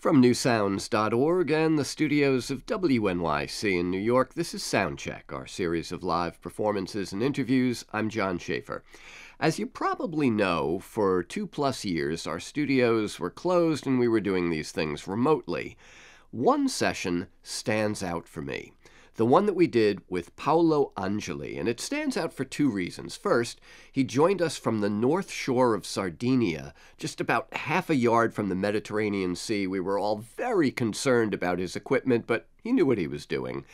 From newsounds.org and the studios of WNYC in New York, this is Soundcheck, our series of live performances and interviews. I'm John Schaefer. As you probably know, for 2+ years, our studios were closed and we were doing these things remotely. One session stands out for me. The one that we did with Paolo Angeli, and it stands out for two reasons. First, he joined us from the north shore of Sardinia, just about half a yard from the Mediterranean Sea. We were all very concerned about his equipment, but he knew what he was doing.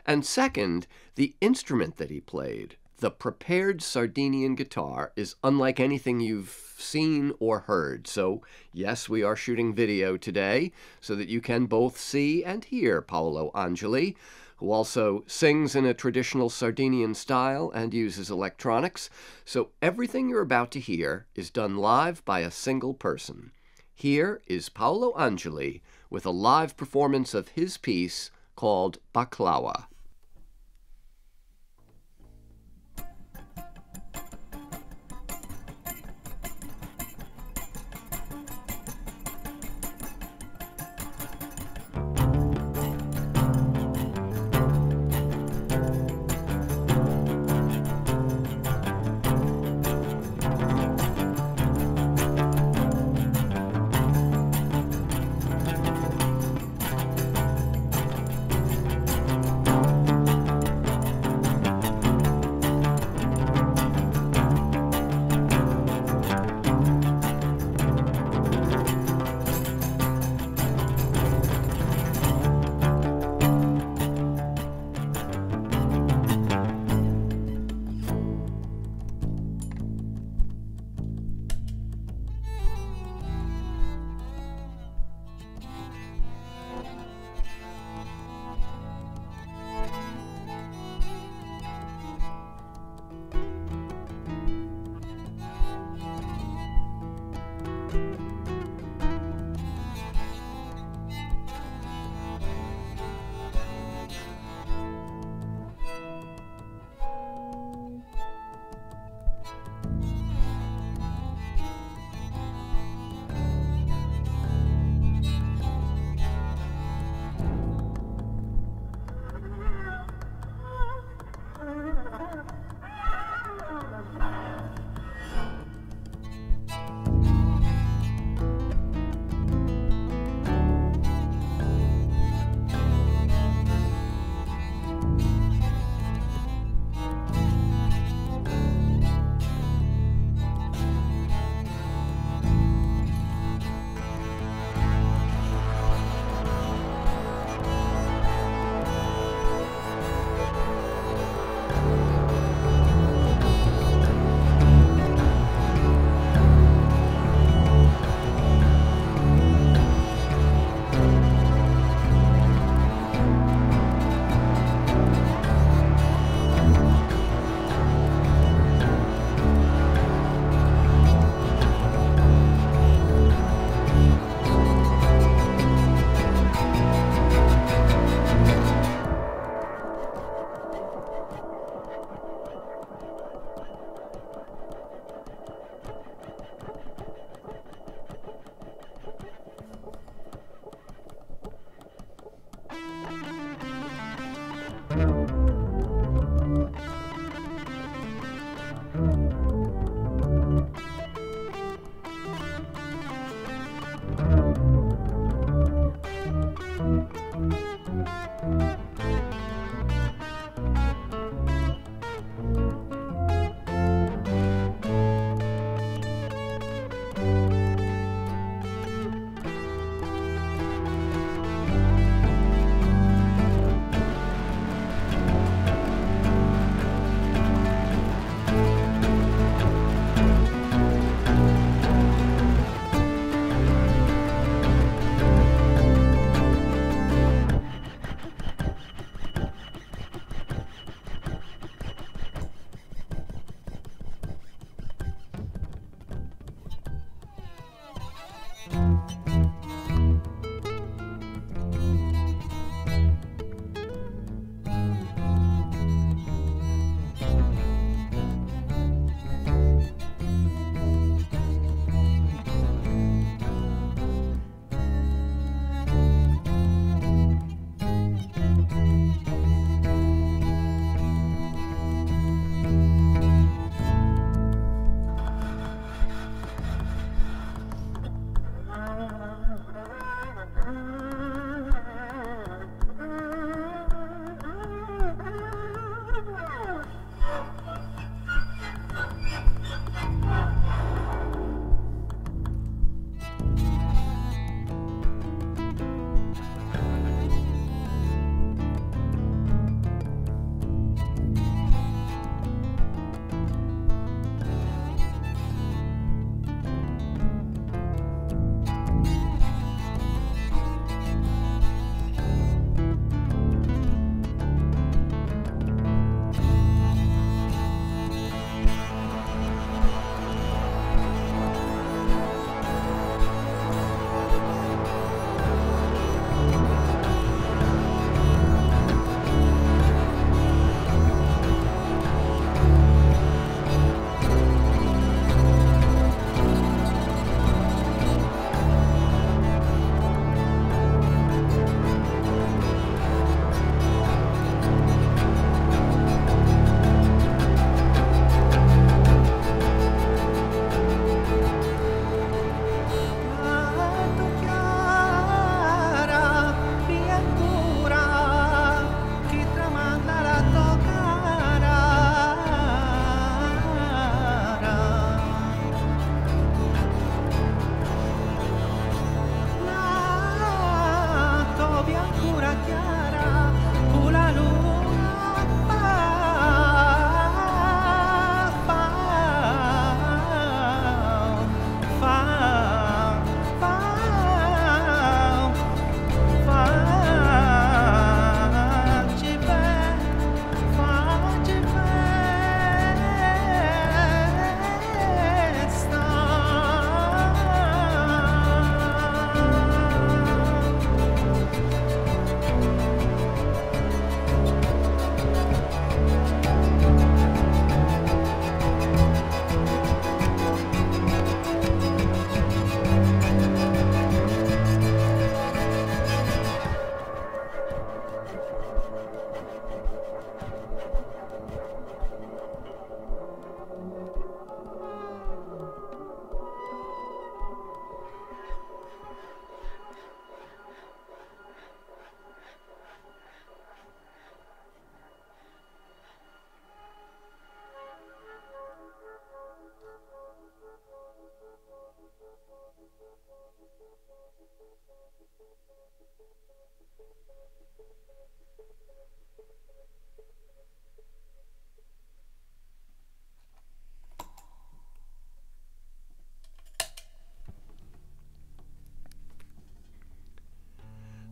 And second, the instrument that he played, the prepared Sardinian guitar, is unlike anything you've seen or heard. So, yes, we are shooting video today so that you can both see and hear Paolo Angeli, who also sings in a traditional Sardinian style and uses electronics. So everything you're about to hear is done live by a single person. Here is Paolo Angeli with a live performance of his piece called Baklawa.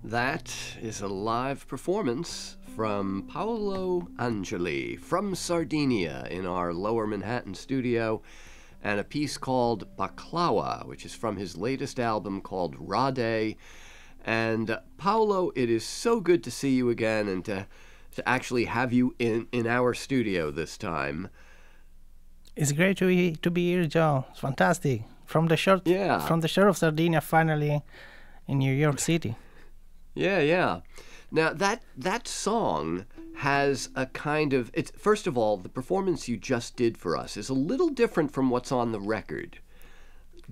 That is a live performance from Paolo Angeli from Sardinia in our Lower Manhattan studio, and a piece called Baklawa, which is from his latest album called Rade. And Paolo, it is so good to see you again and to actually have you in our studio this time. It's great to be here, Joe. It's fantastic. From the shore of Sardinia, finally in New York City. Yeah. Now that song has a kind of, it's, first of all, the performance you just did for us is a little different from what's on the record.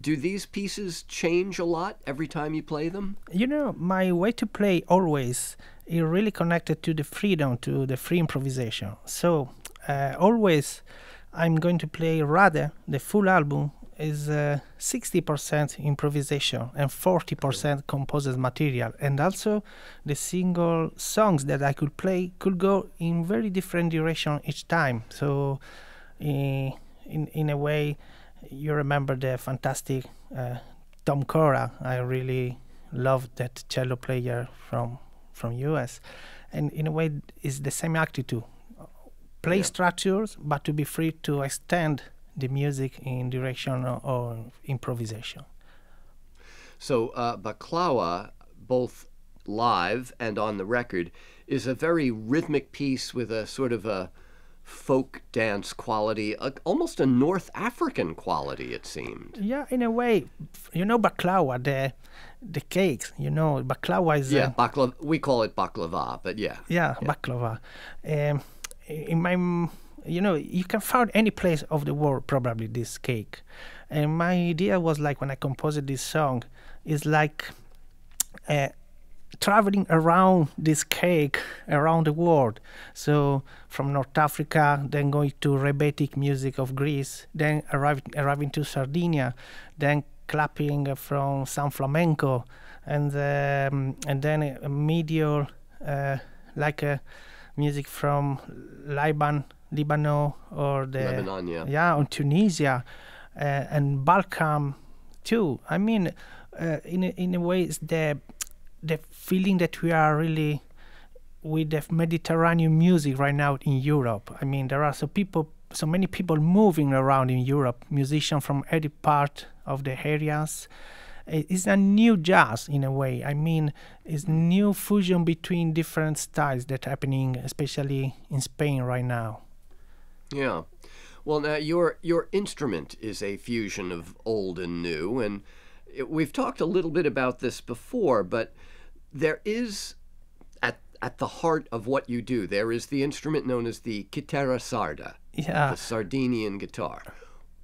Do these pieces change a lot every time you play them? You know, my way to play always is really connected to the freedom, to the free improvisation. So always I'm going to play rather the full album is 60% improvisation and 40% composed material, and also the single songs that I could play could go in very different direction each time. So in a way, you remember the fantastic Tom Cora. I really love that cello player from US, and in a way it's the same attitude, play structures but to be free to extend the music in direction or improvisation. So Baklawa, both live and on the record, is a very rhythmic piece with a sort of a folk dance quality, almost a North African quality, it seemed. Yeah, in a way. You know baklawa, the cakes, you know, baklawa is... Yeah, baklava, we call it baklava, but yeah. Yeah, baklava. In my... You know, you can find any place of the world probably this cake. And my idea was like when I composed this song, is like traveling around this cake around the world. So from North Africa, then going to rebettic music of Greece, then arriving to Sardinia, then clapping from some flamenco, and then a medial like a music from Lebanon or the Lebanon, or Tunisia and Balkan too. I mean, in a way, it's the feeling that we are really with the Mediterranean music right now in Europe. I mean, there are so many people moving around in Europe, musicians from every part of the areas. It's a new jazz in a way. I mean, it's new fusion between different styles that are happening, especially in Spain right now. Yeah. Well, now your instrument is a fusion of old and new, and we've talked a little bit about this before, but there is, at the heart of what you do, there is the instrument known as the chitarra sarda, the Sardinian guitar.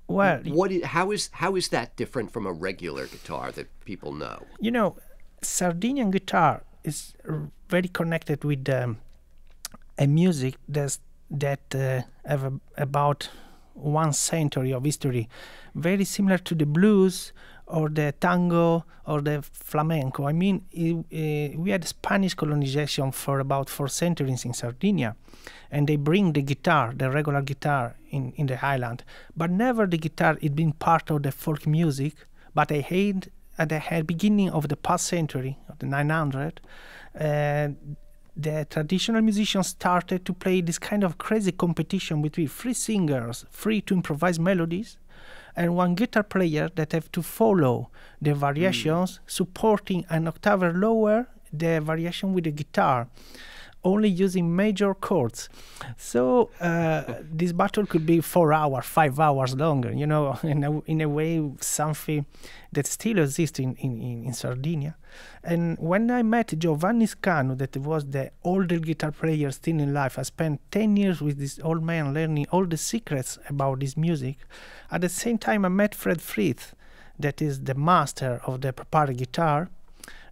Well, how is that different from a regular guitar that people know? You know, Sardinian guitar is very connected with a music that have about 1 century of history, very similar to the blues or the tango or the flamenco. I mean, we had Spanish colonization for about 4 centuries in Sardinia, and they bring the guitar, the regular guitar, in the island. But never the guitar had been part of the folk music, but at the beginning of the past century, of the 900, the traditional musicians started to play this kind of crazy competition between 3 singers, free to improvise melodies, and 1 guitar player that have to follow the variations, supporting an octave lower the variation with the guitar, only using major chords. So this battle could be 4 hours, 5 hours longer, you know, in a way, something that still exists in Sardinia. And when I met Giovanni Scanu, that was the older guitar player still in life, I spent 10 years with this old man learning all the secrets about this music. At the same time, I met Fred Frith, that is the master of the prepared guitar.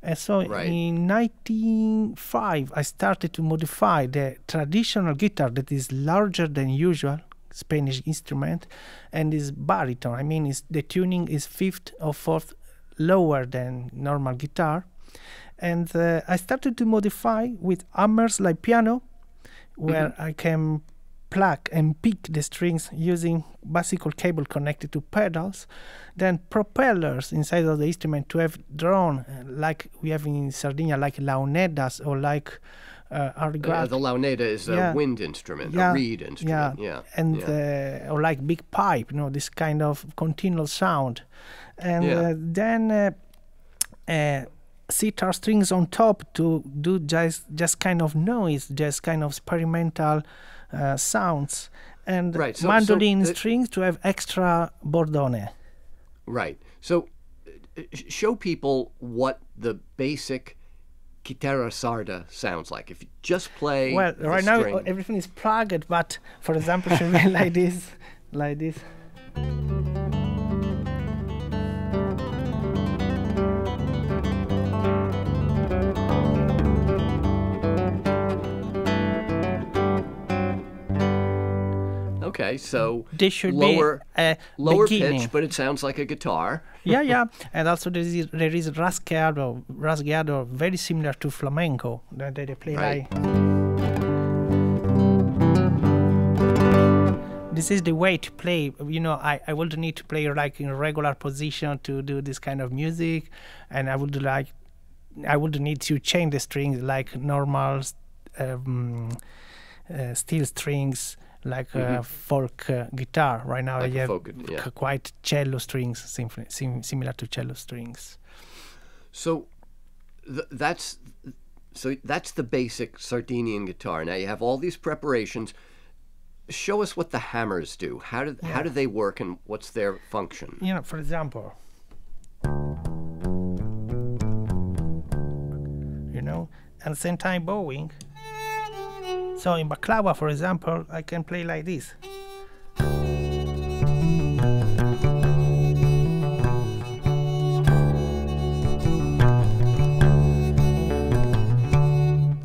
And so in 1905, I started to modify the traditional guitar that is larger than usual, Spanish instrument, and is baritone. I mean, the tuning is 5th or 4th lower than normal guitar. And I started to modify with hammers like piano, where I can plug and pick the strings using bicycle cable connected to pedals. Then propellers inside of the instrument to have drone, like we have in Sardinia, like launedas or like the launeda is a wind instrument, a reed instrument. And or like big pipe, this kind of continual sound. And then sitar strings on top to do just kind of noise, just kind of experimental sounds, and mandolin strings to have extra bordone. Right. So show people what the basic chitarra sarda sounds like. If you just play right now everything is plugged, but for example, should be like this, like this. Okay, so they should lower beginning. pitch, but it sounds like a guitar. yeah, and also there is rasgueado, very similar to flamenco that they play like. This is the way to play. I would need to play like in a regular position to do this kind of music, and I would need to change the strings like normal steel strings. Like folk guitar. Right now, like I have quite cello strings, similar to cello strings. So that's the basic Sardinian guitar. Now you have all these preparations. Show us what the hammers do. How do they work, and what's their function? For example, at the same time bowing. So in baklava, for example, I can play like this.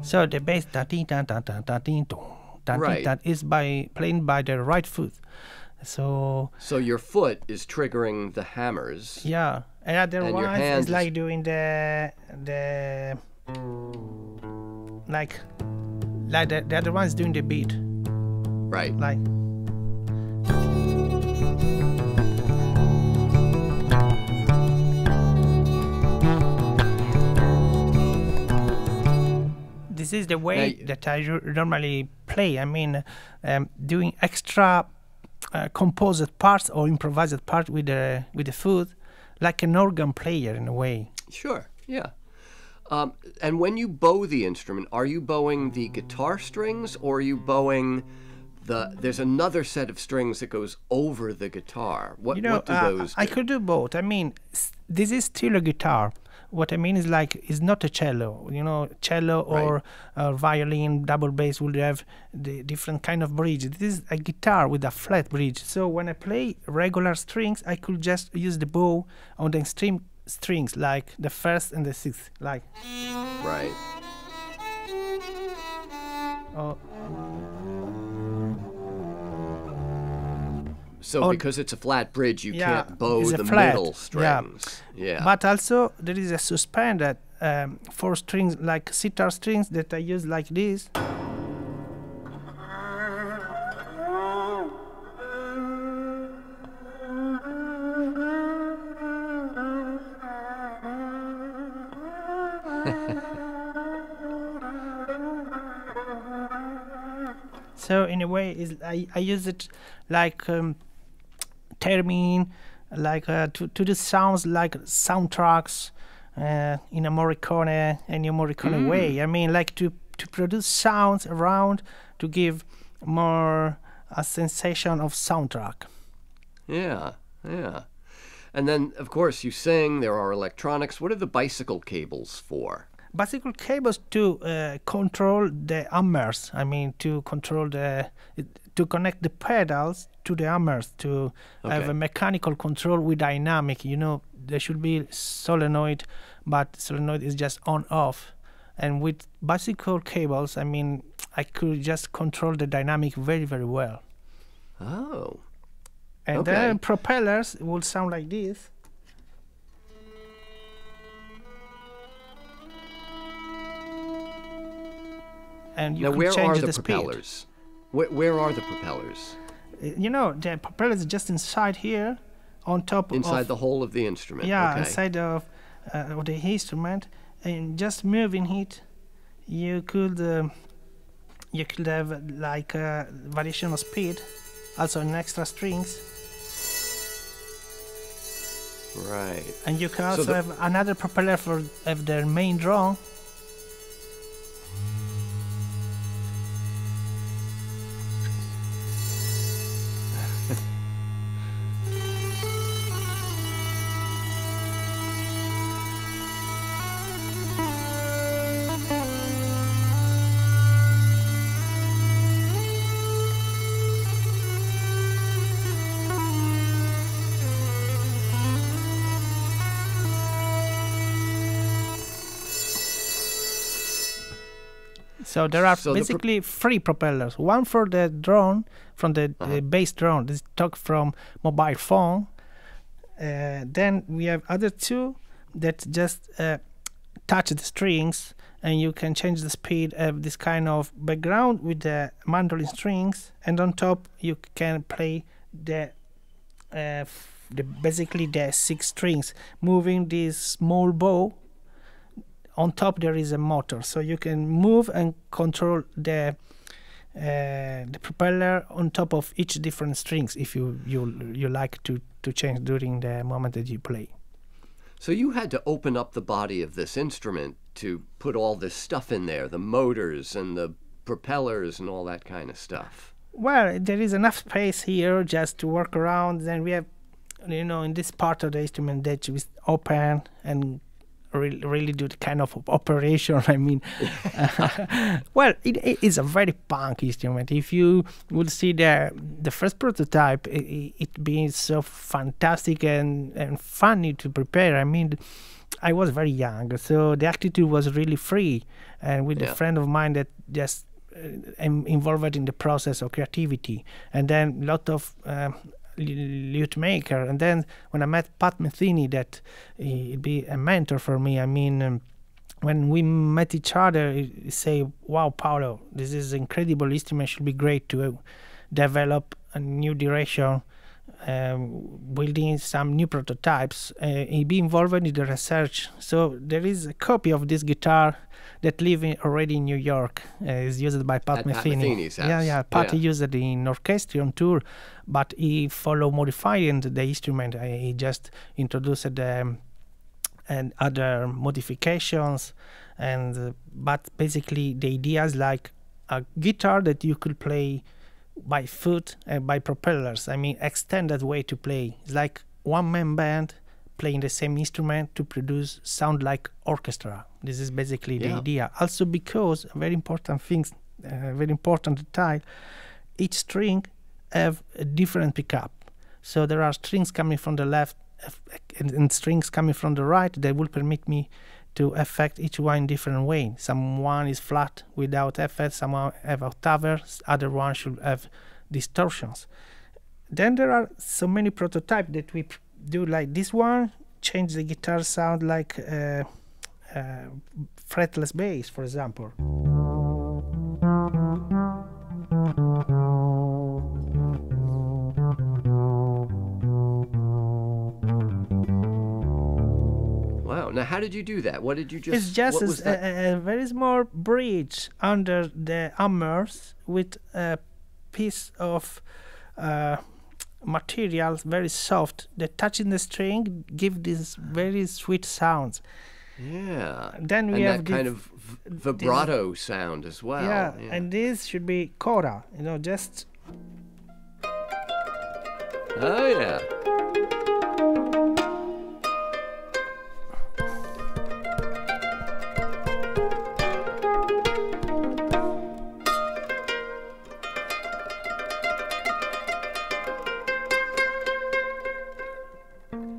So the bass that is playing by the right foot. So your foot is triggering the hammers. Yeah, and other one is like doing the like the other one's doing the beat. Right. Like. This is the way that I normally play. I mean, doing extra composed parts or improvised part with the foot, like an organ player in a way. Sure. Yeah. And when you bow the instrument, are you bowing the guitar strings, or are you bowing there's another set of strings that goes over the guitar? What do those do? I could do both. I mean, this is still a guitar. What I mean is like, it's not a cello. Cello or violin, double bass would have the different kind of bridge. This is a guitar with a flat bridge. So when I play regular strings, I could just use the bow on the extreme strings, like the first and the sixth, like. Right. So because it's a flat bridge, you can't bow the middle strings. Yeah. But also there is a suspended 4 strings, like sitar strings, that I use like this. So in a way, I use it like termine, like to do sounds like soundtracks in a Morricone way. I mean, like to produce sounds around to give more a sensation of soundtrack. Yeah. And then, of course, you sing. There are electronics. What are the bicycle cables for? Bicycle cables to control the hammers. I mean, to control to connect the pedals to the hammers, to have a mechanical control with dynamic. There should be solenoid, but solenoid is just on off. And with bicycle cables, I mean, I could just control the dynamic very, very well. Oh. And then propellers will sound like this. and you now, can where change are the speed. propellers? Where are the propellers? You know, the propeller is just inside here, on top Inside of the whole of the instrument. yeah, Okay. inside of the instrument, and just moving it, you could have like a variation of speed, also in extra strings, Right. and you can So also have another propeller for the main drone. So there are So the basically three propellers. One for the drone, from the base drone. This talk from mobile phone. Then we have other two that just touch the strings, and you can change the speed of this kind of background with the mandolin strings, and on top you can play the basically the 6 strings, moving this small bow. On top there is a motor, so you can move and control the propeller on top of each different strings if you like to change during the moment that you play. So you had to open up the body of this instrument to put all this stuff in there, the motors and the propellers and all that kind of stuff. Well, there is enough space here just to work around. Then we have, in this part of the instrument that is open and really do the kind of operation. I mean, well, it is a very punk instrument. If you would see the first prototype, it being so fantastic and funny to prepare. I mean, I was very young, so the attitude was really free, and with a friend of mine that just involved in the process of creativity, and then a lot of lute maker. And then when I met Pat Metheny, that he'd be a mentor for me. I mean, when we met each other, he say, "Wow, Paolo, this is incredible instrument. Should be great to develop a new direction, building some new prototypes." He'd be involved in the research. So there is a copy of this guitar that live already in New York. Is used by Pat Metheny. Metheny's house. Yeah. Pat used it in orchestration tour, but he followed modifying the instrument. He just introduced and other modifications, but basically the idea is like a guitar that you could play by foot and by propellers. I mean, extended way to play. It's like one-man band playing the same instrument to produce sound like orchestra. This is basically the idea. Also because very important detail, each string have a different pickup. So there are strings coming from the left and strings coming from the right that will permit me to affect each one in different way. Some one is flat without effect, some have octaves, other one should have distortions. Then there are so many prototypes that we do, like this one, change the guitar sound like fretless bass, for example. Wow. Now, how did you do that? What did you just... It's just what was that? a very small bridge under the hammers with a piece of material, very soft, that touching the string give these very sweet sounds. Yeah. Then we and have that kind of vibrato sound as well. Yeah, and this should be coda, just... Oh, yeah.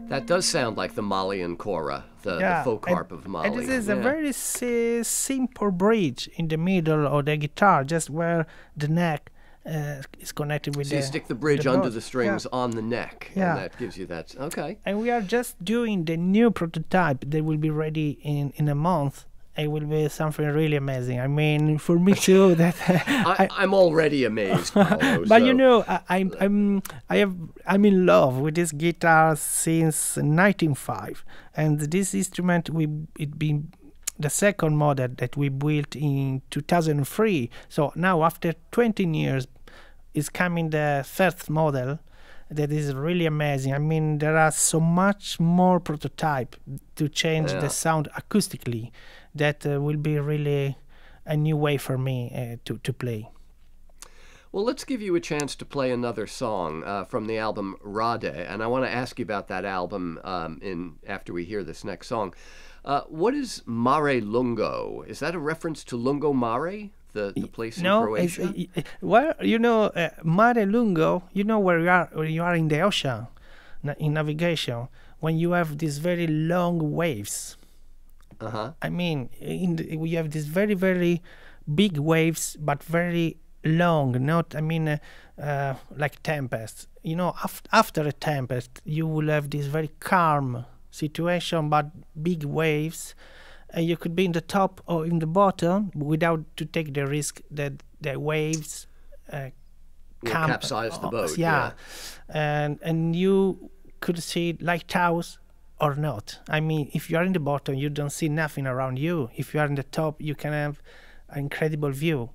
That does sound like the Malian cora, the folk harp of Mali. And this is a very simple bridge in the middle of the guitar, just where the neck is connected with so you stick the bridge under the strings on the neck, and that gives you that. Okay. And we are just doing the new prototype that will be ready in a month, it will be something really amazing. I mean, for me too. That I'm already amazed, Paolo. but so. you know, I'm in love with this guitar since 1905, and this instrument it been the second model that we built in 2003. So now after 20 years, is coming the third model that is really amazing. I mean, there are so much more prototype to change the sound acoustically that will be really a new way for me to play. Well, let's give you a chance to play another song from the album Rade, and I want to ask you about that album after we hear this next song. What is Mare Lungo? Is that a reference to Lungo Mare? The place in Croatia? Well, you know, Mare Lungo, you know where you are in the ocean, in navigation, when you have these very long waves. I mean, we have these very, very big waves, but very long, not, I mean, like tempest. You know, after a tempest, you will have this very calm situation, but big waves. You could be in the top or in the bottom without to take the risk that the waves capsize the boat. Yeah. And you could see lighthouse or not. I mean, if you are in the bottom, you don't see nothing around you. If you are in the top, you can have an incredible view.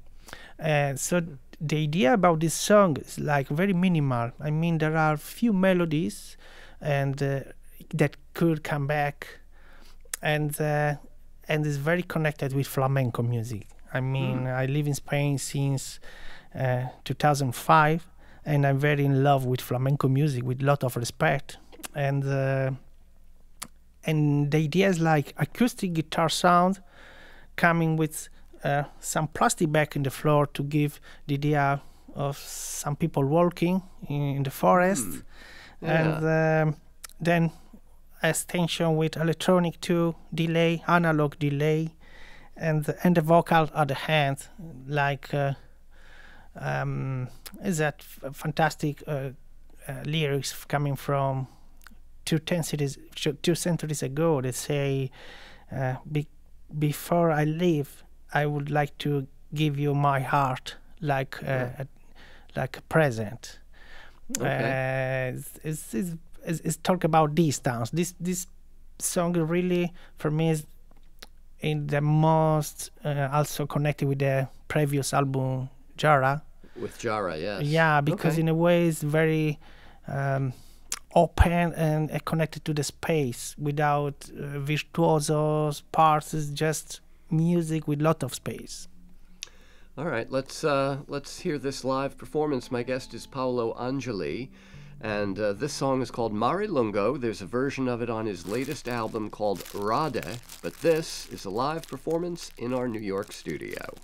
So the idea about this song is like very minimal. I mean, there are few melodies and that could come back, and is very connected with flamenco music. I mean, I live in Spain since 2005, and I'm very in love with flamenco music with a lot of respect. And the idea is like acoustic guitar sound coming with some plastic bag in the floor to give the idea of some people walking in the forest. And then extension with electronic too, delay, analog delay, and the vocal at the hand, like is that fantastic lyrics coming from two centuries ago. They say, before I leave, I would like to give you my heart like a present. Okay. It's talk about distance. This song really, for me, is in the most also connected with the previous album Jara. With Jara, yes. Yeah, because in a way it's very open and connected to the space without virtuosos parts. It's just music with lot of space. All right, let's hear this live performance. My guest is Paolo Angeli. And this song is called Mare Lungo. There's a version of it on his latest album called Rade, but this is a live performance in our New York studio.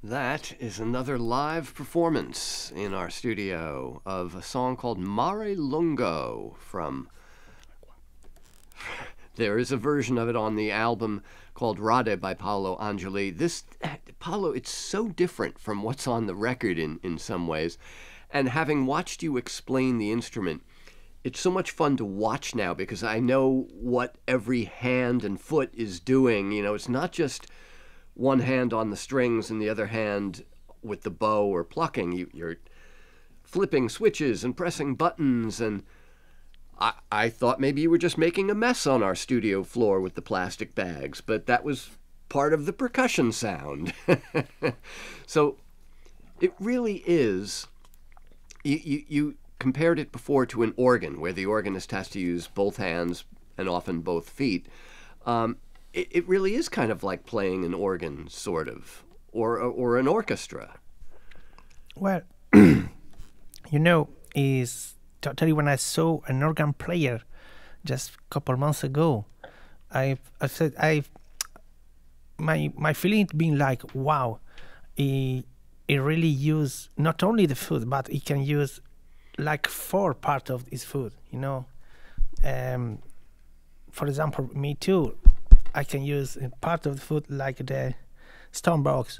That is another live performance in our studio of a song called Mare Lungo from... There is a version of it on the album called Rade by Paolo Angeli. This, Paolo, it's so different from what's on the record in some ways. And having watched you explain the instrument, it's so much fun to watch now because I know what every hand and foot is doing. You know, it's not just one hand on the strings and the other hand with the bow or plucking. You're flipping switches and pressing buttons, and I thought maybe you were just making a mess on our studio floor with the plastic bags, but that was part of the percussion sound. So it really is, you compared it before to an organ, where the organist has to use both hands and often both feet. It really is kind of like playing an organ, sort of, or an orchestra. Well, is totally when I saw an organ player just a couple months ago, I said my feeling being like, wow, he really use not only the foot, but he can use like 4 parts of his foot. For example, me too. I can use a part of the foot like the stone box,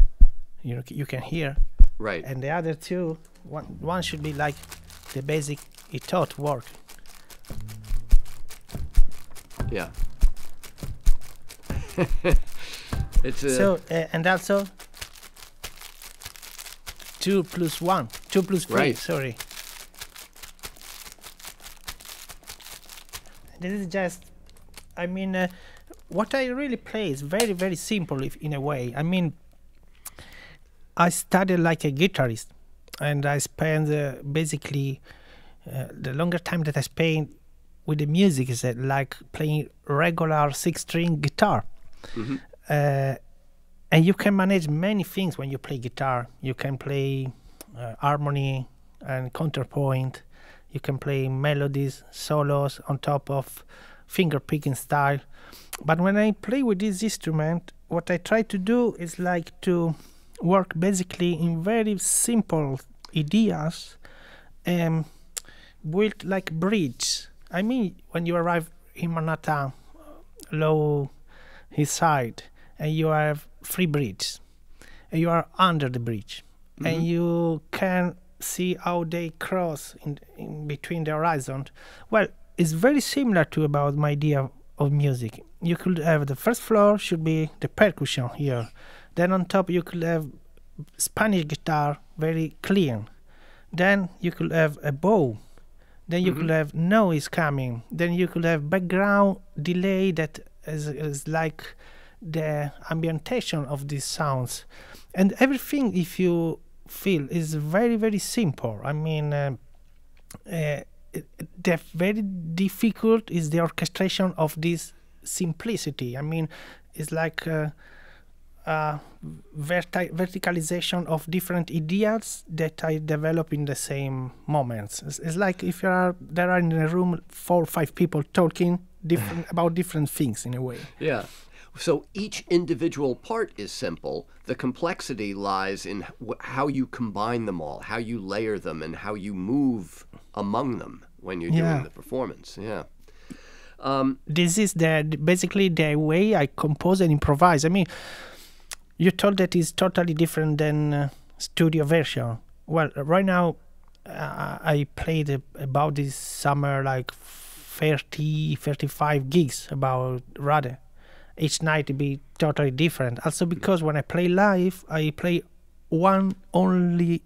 you can hear. Right. And the other 2, one should be like the basic he taught work. Yeah. It's so and also 2 plus 1, 2 plus 3. Right. Sorry. This is just, what I really play is very, very simple in a way. I studied like a guitarist, and I spent basically the longer time that I spent with the music is like playing regular 6-string guitar. Mm-hmm. And you can manage many things when you play guitar. You can play harmony and counterpoint. You can play melodies, solos on top of finger picking style. But when I play with this instrument, what I try to do is like to work basically in very simple ideas, built like bridge. When you arrive in Manhattan, low hillside, and you have 3 bridges, and you are under the bridge, mm-hmm. and you can see how they cross in between the horizon. Well, it's very similar to about my idea of music. You could have the first floor should be the percussion here. Then on top you could have Spanish guitar, very clean. Then you could have a bow. Then you mm-hmm. could have noise coming. Then you could have background delay that is like the ambientation of these sounds. And everything, if you feel, is very, very simple. The very difficult is the orchestration of this simplicity. It's like verticalization of different ideas that I develop in the same moments. It's like if there are in a room 4 or 5 people talking about different things in a way. Yeah. So each individual part is simple. The complexity lies in how you combine them all, how you layer them, and how you move among them when you're doing the performance. Yeah. This is basically the way I compose and improvise. You told that it's totally different than studio version. Well, right now I played about this summer like 35 gigs about Rade. Each night it be totally different. Also because when I play live, I play one only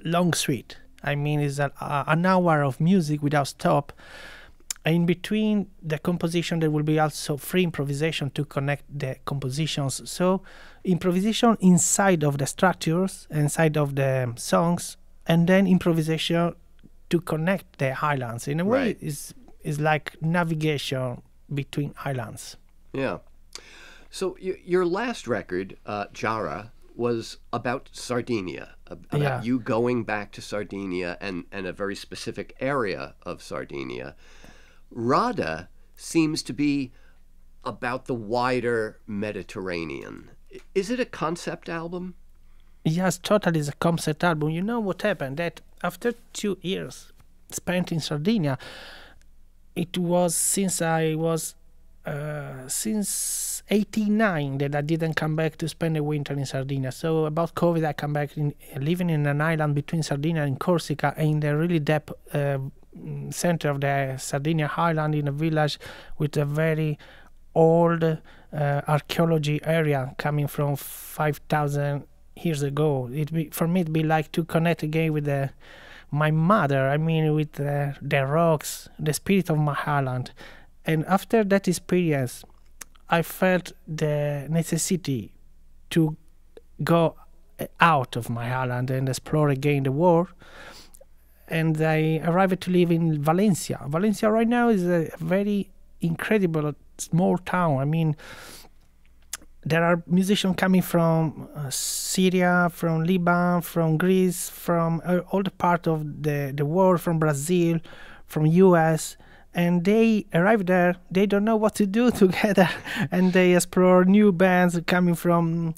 long suite. It's an hour of music without stop. In between the composition, there will be also free improvisation to connect the compositions. So improvisation inside of the structures, inside of the songs, and then improvisation to connect the islands. In a way, is like navigation between islands. Yeah. So your last record, Jara, was about Sardinia, about you going back to Sardinia and a very specific area of Sardinia. Rada seems to be about the wider Mediterranean. Is it a concept album? Yes, totally the concept album. You know what happened? That after 2 years spent in Sardinia, it was since 89 that I didn't come back to spend the winter in Sardinia. So about COVID, I come back living in an island between Sardinia and Corsica, in the really depth center of the Sardinia Highland, in a village with a very old archaeology area coming from 5,000 years ago. For me, it'd be like to connect again with my mother. I mean, with the rocks, the spirit of my island. And after that experience, I felt the necessity to go out of my island and explore again the world. And I arrived to live in Valencia. Valencia right now is a very incredible small town. I mean, there are musicians coming from Syria, from Lebanon, from Greece, from all the part of the world, from Brazil, from US. And they arrive there, they don't know what to do together, and they explore new bands coming from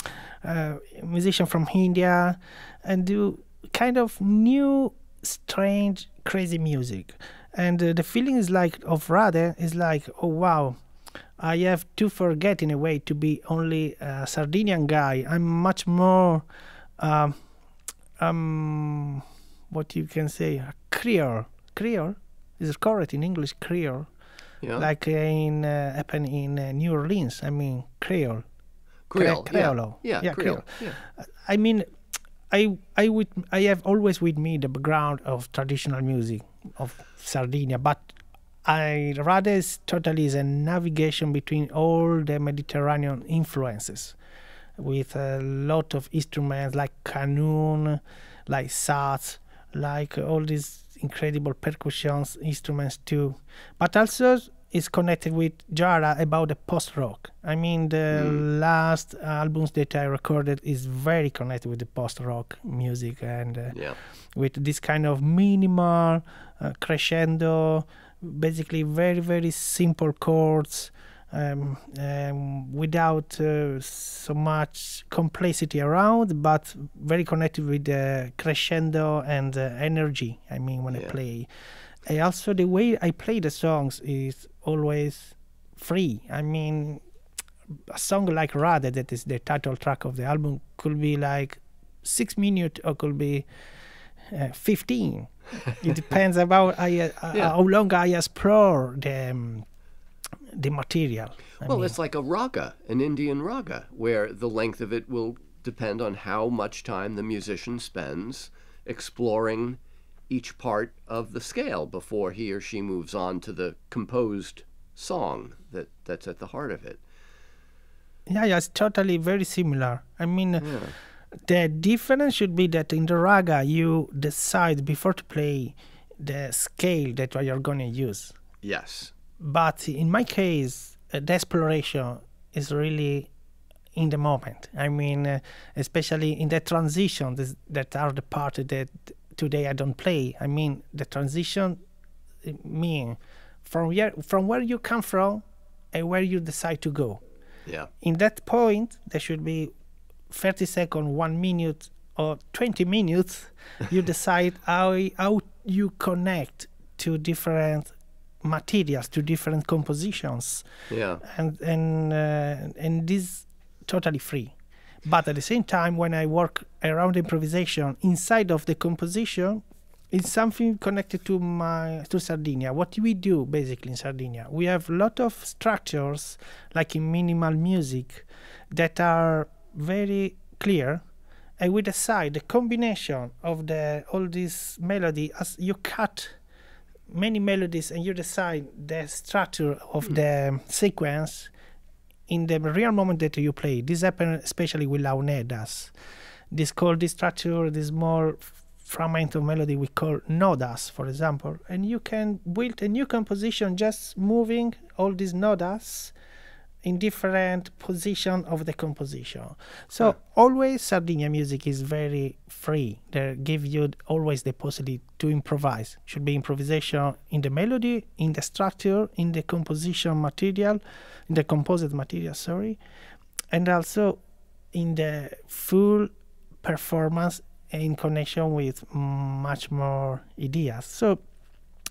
musicians from India, and do kind of new, strange, crazy music. And the feeling is like of Rade is like, oh wow, I have to forget in a way to be only a Sardinian guy. I'm much more, what you can say, a Creole. Creole? Is it correct in English? Creole, Yeah. like happen in New Orleans. I mean, Creole. Creole. Creole. Yeah, Creole. Yeah. I mean, I have always with me the background of traditional music of Sardinia, but I rather is totally is a navigation between all the Mediterranean influences, with a lot of instruments like qanun, like sax, like all these incredible percussions instruments too, but also is connected with Jara about the post-rock. I mean, the last albums that I recorded is very connected with the post-rock music, and with this kind of minimal crescendo, basically very, very simple chords, without so much complexity around, but very connected with the crescendo and energy. I mean, when I play. And also the way I play the songs is always free. I mean, a song like Rade, that is the title track of the album, could be like 6 minutes or could be 15. It depends about how long I explore the material. I mean, it's like a raga, an Indian raga, where the length of it will depend on how much time the musician spends exploring each part of the scale before he or she moves on to the composed song that's at the heart of it. Yeah, it's totally very similar. I mean, the difference should be that in the raga, you decide before to play the scale that you're going to use. Yes. But in my case, the exploration is really in the moment. I mean, especially in the transition, that are the part that today I don't play. I mean, the transition mean from where you come from and where you decide to go. Yeah. In that point, there should be 30 seconds, 1 minute, or 20 minutes. You decide how you connect to different materials, to different compositions. Yeah. And this totally free. But at the same time, when I work around improvisation inside of the composition, it's something connected to Sardinia. What do we do basically in Sardinia? We have a lot of structures, like in minimal music, that are very clear, and we decide the combination of all this melody. As you cut many melodies and you decide the structure of the sequence in the real moment that you play. This happens especially with launedas. This structure, this small fragment of melody we call nodas, for example, and you can build a new composition just moving all these nodas in different position of the composition. So always Sardinia music is very free. They give you always the possibility to improvise. Should be improvisation in the melody, in the structure, in the composition material, in the composite material, and also in the full performance in connection with much more ideas. So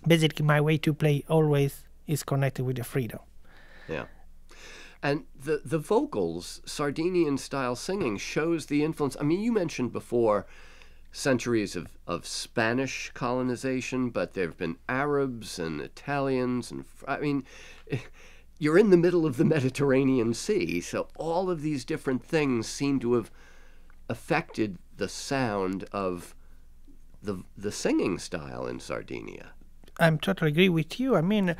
basically, my way to play always is connected with the freedom. Yeah. And the vocals, Sardinian-style singing, shows the influence. I mean, you mentioned before centuries of Spanish colonization, but there have been Arabs and Italians, and I mean, you're in the middle of the Mediterranean Sea, so all of these different things seem to have affected the sound of the singing style in Sardinia. I'm totally agree with you. I mean,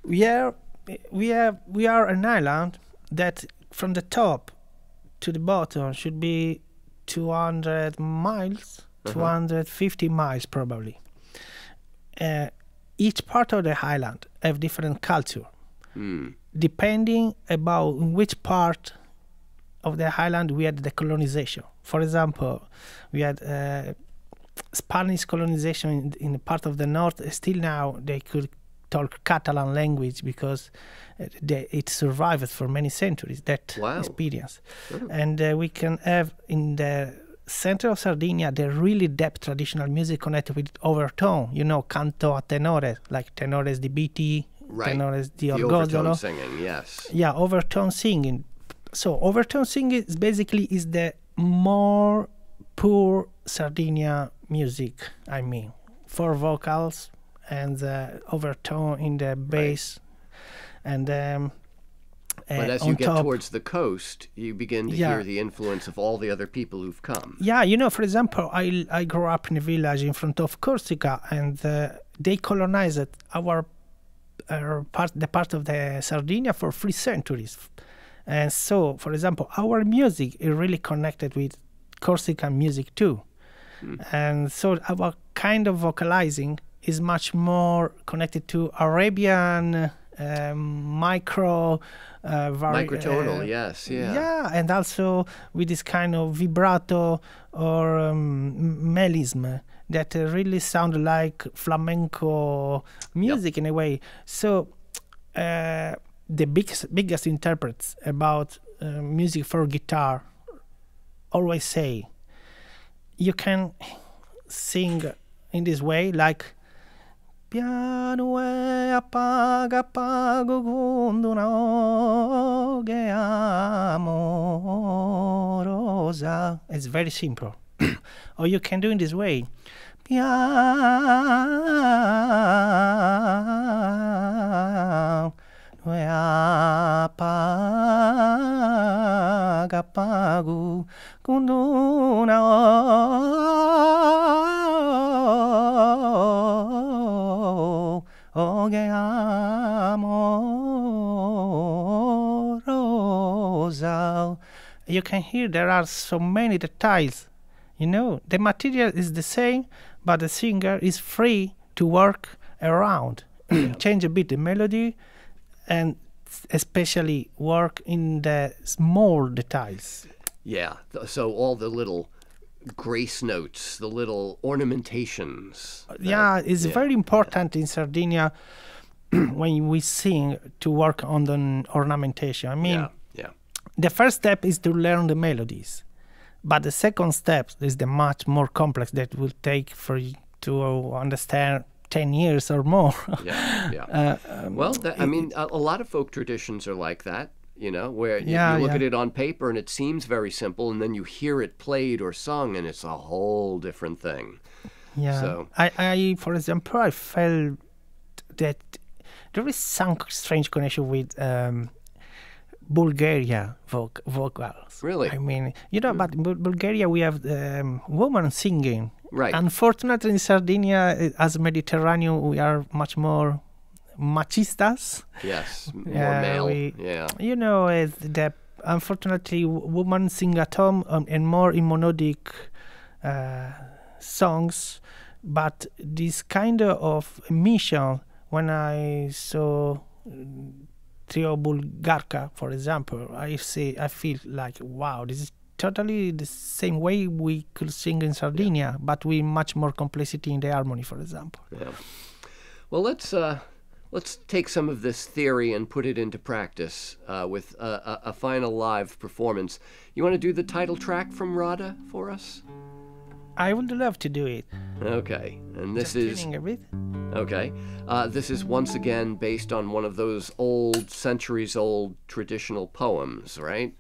we are an island that from the top to the bottom should be 200 miles, 250 miles probably. Each part of the island have different culture, depending about in which part of the island we had the colonization. For example, we had Spanish colonization in the part of the north. Still now they could talk Catalan language because it survived for many centuries, that experience. And we can have in the center of Sardinia the really depth traditional music connected with overtone, canto a tenore, like tenores di biti, tenores di orgozzolo. Overtone singing, yes. Yeah, overtone singing. So overtone singing is the more pure Sardinia music, I mean, 4 vocals and the overtone in the bass. And but as you get towards the coast, you begin to hear the influence of all the other people who've come. Yeah, for example, I grew up in a village in front of Corsica, and they colonized the part of the Sardinia for 3 centuries. And so, for example, our music is really connected with Corsican music too. And so our kind of vocalizing is much more connected to Arabian microtonal, yes, yeah, and also with this kind of vibrato or melism that really sound like flamenco music in a way. So the biggest interprets about music for guitar always say you can sing in this way, like piano e appaga con un'oghe amorosa. It's very simple. Or you can do in this way, piano e appaga con un'oghe amorosa. You can hear there are so many details. The material is the same, but the singer is free to work around, change a bit the melody, and especially work in the small details. Yeah, so all the little grace notes, the little ornamentations. It's very important in Sardinia when we sing to work on the ornamentation. I mean, the first step is to learn the melodies, but the second step is the much more complex that will take for you to understand 10 years or more. Well, I mean, a lot of folk traditions are like that, where you look at it on paper and it seems very simple, and then you hear it played or sung and it's a whole different thing. Yeah. So I for example, I felt that there is some strange connection with Bulgaria vocals. Really? I mean, but in Bulgaria we have women singing. Right. Unfortunately, in Sardinia, as Mediterranean, we are much more machistas. Yes, more male. Unfortunately, women sing at home and more in monodic songs. But this kind of mission, when I saw Trio Bulgarka, for example, I feel like, wow, this is totally the same way we could sing in Sardinia, but with much more complexity in the harmony, for example. Yeah. Well, let's let's take some of this theory and put it into practice with a final live performance. You want to do the title track from Rada for us? I would love to do it. Okay, and this Just is tuning a bit. okay. This is once again based on one of those old, centuries-old traditional poems, right?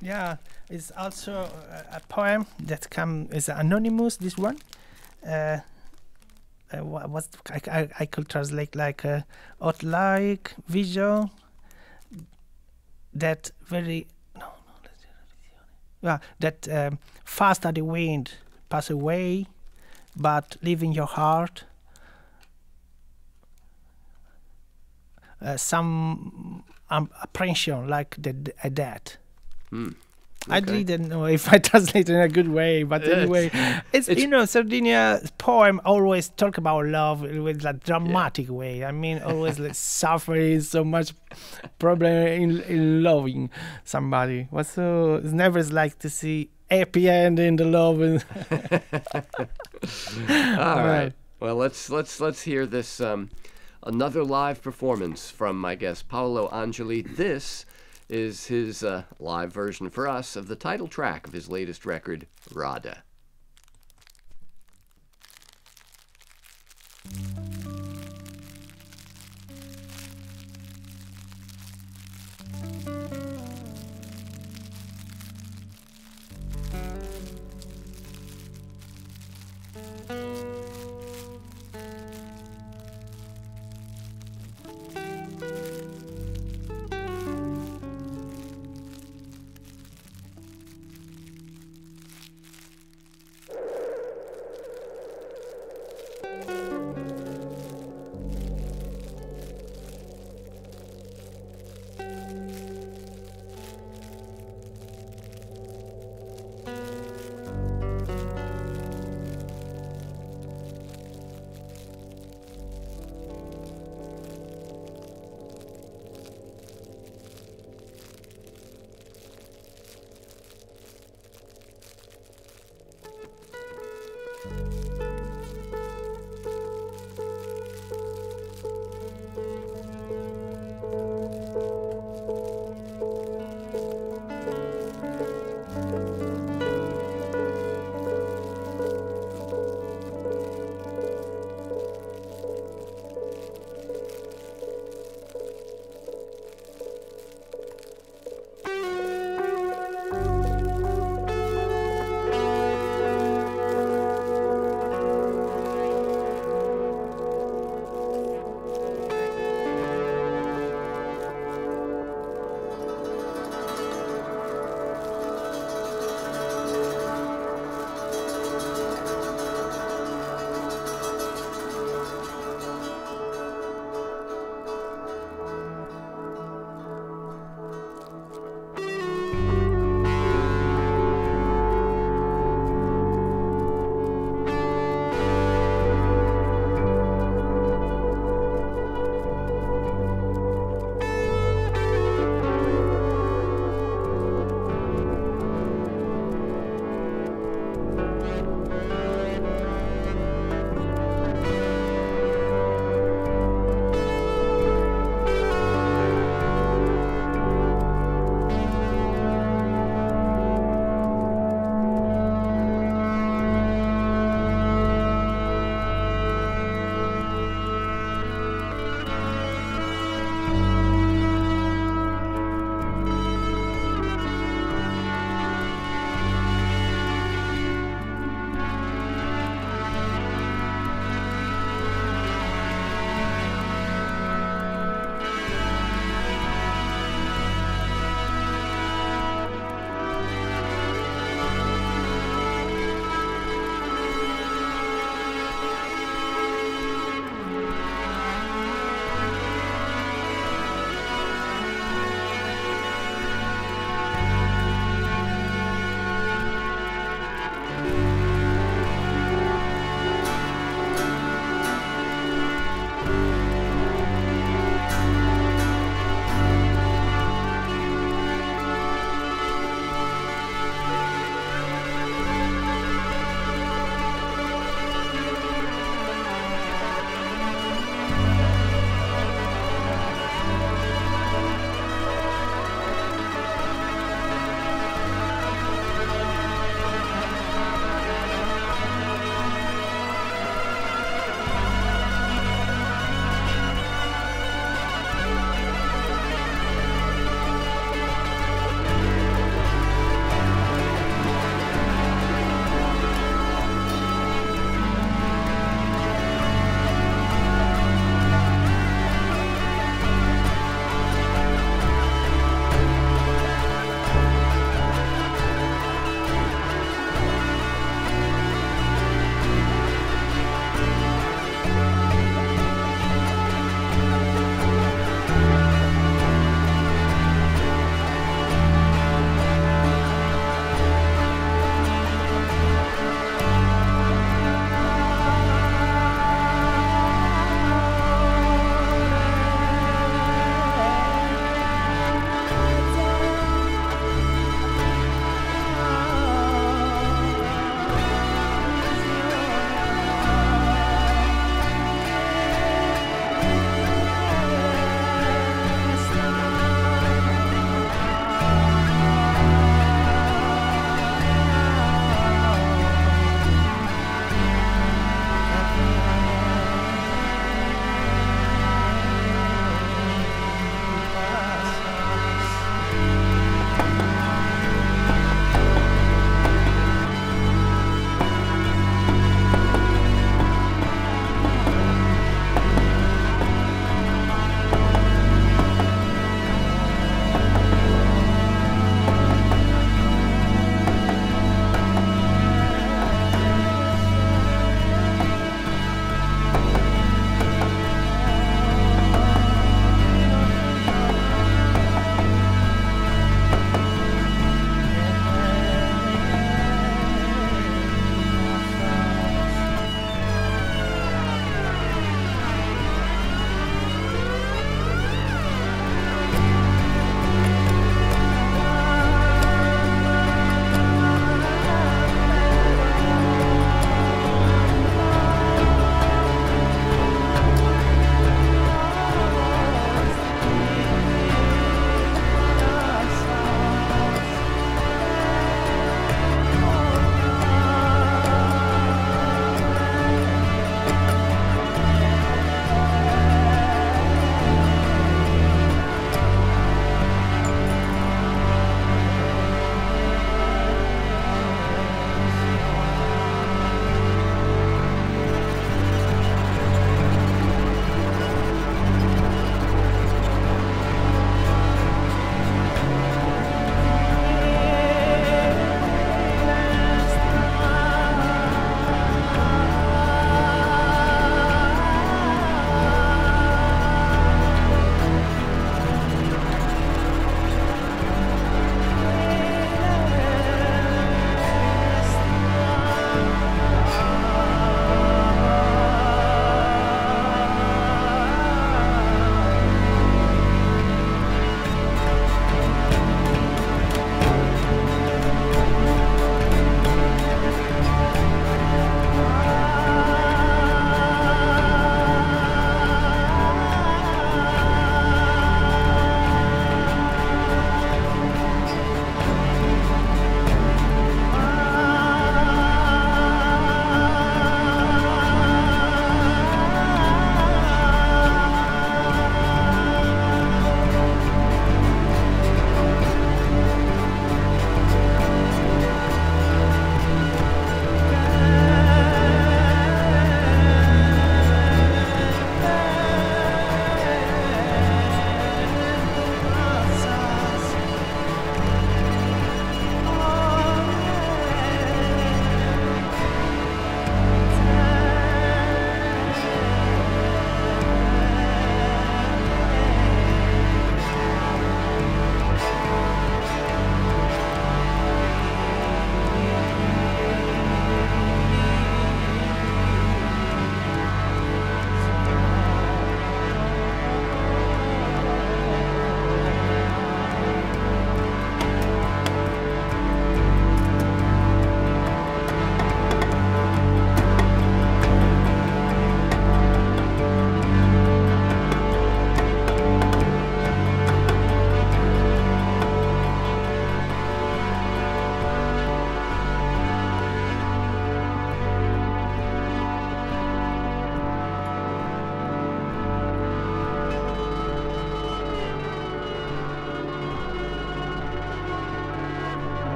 Yeah, it's also a poem that is anonymous. This one, what I could translate like a odd-like vision that very that fast as the wind pass away, but leave in your heart some apprehension like a death. Okay. I didn't know if I translate in a good way, but anyway, it's Sardinia's poem always talk about love with a dramatic way. I mean, always like suffering, so much problem in loving somebody. It's never like to see happy end in the love. All right. Well, let's hear this another live performance from my guest Paolo Angeli. This is his live version for us of the title track of his latest record, Rada.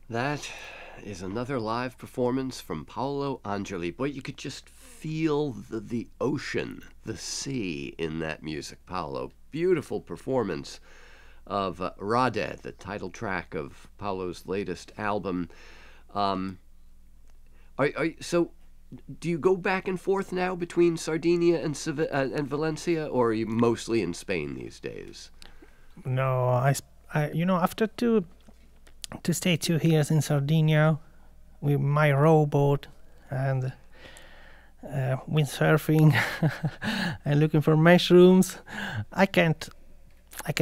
That is another live performance from Paolo Angeli. Boy, you could just feel the ocean, the sea in that music, Paolo. Beautiful performance of Rade, the title track of Paolo's latest album. So, do you go back and forth now between Sardinia and Valencia, or are you mostly in Spain these days? No, after to stay 2 years in Sardinia with my rowboat and windsurfing and looking for mushrooms, I can't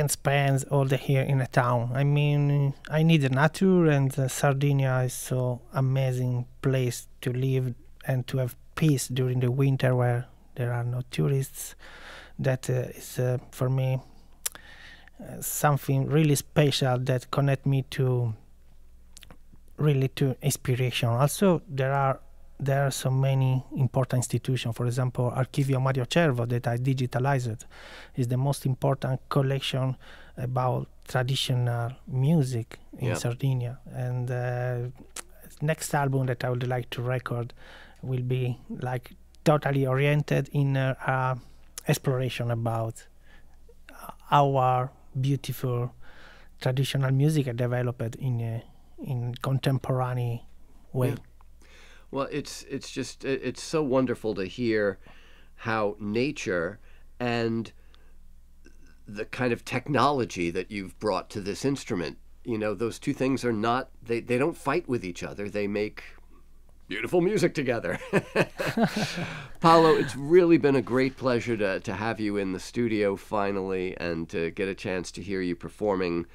spend all the year in a town. I mean, I need the nature, and Sardinia is so amazing place to live and to have peace during the winter where there are no tourists. That is for me something really special that connect me to inspiration. Also, there are so many important institutions. For example, Archivio Mario Cervo that I digitalized is the most important collection about traditional music in Sardinia. And next album that I would like to record will be like totally oriented in exploration about our beautiful traditional music developed in contemporary way. Yeah. Well, it's so wonderful to hear how nature and the kind of technology that you've brought to this instrument, those two things are not, they don't fight with each other. They make beautiful music together. Paolo, it's really been a great pleasure to have you in the studio finally and to get a chance to hear you performing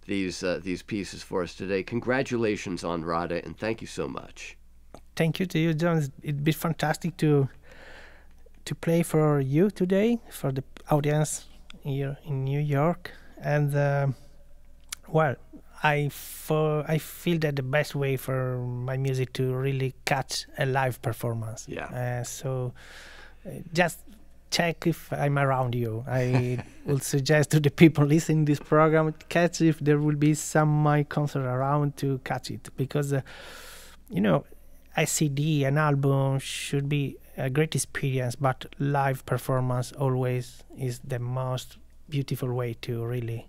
these pieces for us today. Congratulations on Rade, and thank you so much. Thank you to you, John. It'd be fantastic to play for you today, for the audience here in New York. And well, I feel that the best way for my music to really catch a live performance. Yeah. So just check if I'm around you. I will suggest to the people listening to this program, catch if there will be some my concert around to catch it, because a CD, an album should be a great experience, but live performance always is the most beautiful way to really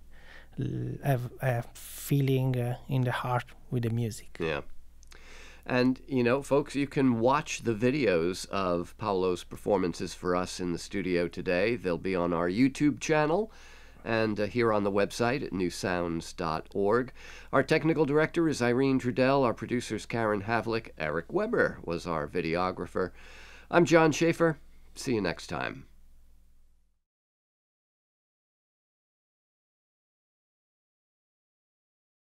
have a feeling in the heart with the music. Yeah. And, folks, you can watch the videos of Paolo's performances for us in the studio today. They'll be on our YouTube channel and here on the website at newsounds.org. Our technical director is Irene Drudell. Our producer's Karen Havlick. Eric Weber was our videographer. I'm John Schaefer. See you next time.